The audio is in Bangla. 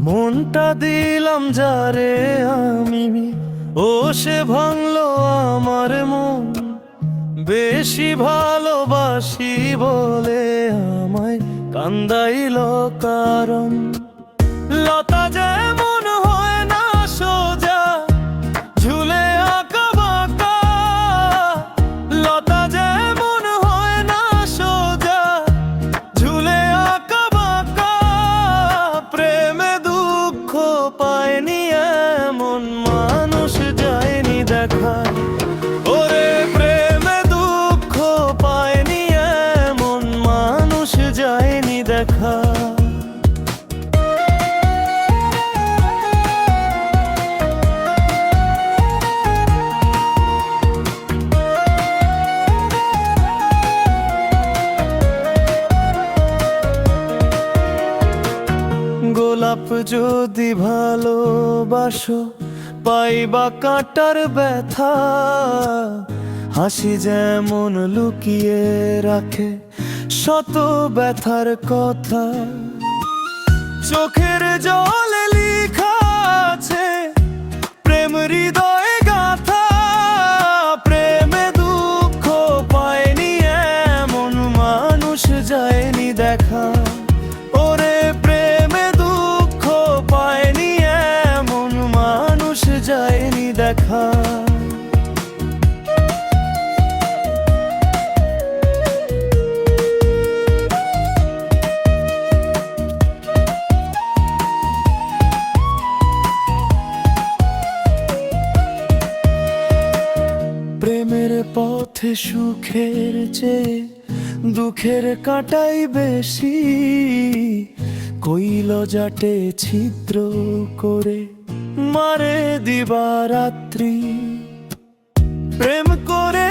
মনটা দিলাম যারে আমি, ও সে ভাঙলো আমার মন। বেশি ভালোবাসি বলে আমায় কান্দাইল কারণ। লতা যেমন হয় না সোজা, ঝুলে আঁকা বাঁকা। লতা যেমন হয় না সোজা, ঝুলে আঁকা বাঁকা। প্রেমে দুঃখ পায়নি এমন মানুষ যায়নি দেখা। ওরে প্রেমে দুঃখ পায়নি এমন মানুষ যায়নি দেখা। গোলাপ যদি ভালোবাসো, পাইবা কাঁটার ব্যথা। হাসি যেমন লুকিয়ে রাখে শত ব্যথার কথা। চোখের জলে লেখা আছে প্রেম হৃদয়ে গাথা। প্রেমে দুঃখ পায়নি এমন মানুষ যায়নি দেখা। ওরে প্রেমে দুঃখ পায়নি এমন মানুষ যায়নি দেখা। প্রেমের পথে সুখের চেয়ে দুঃখের কাটাই বেশি। কইল জাটে ছিদ্র করে মারে দিবারাত্রি। প্রেম করে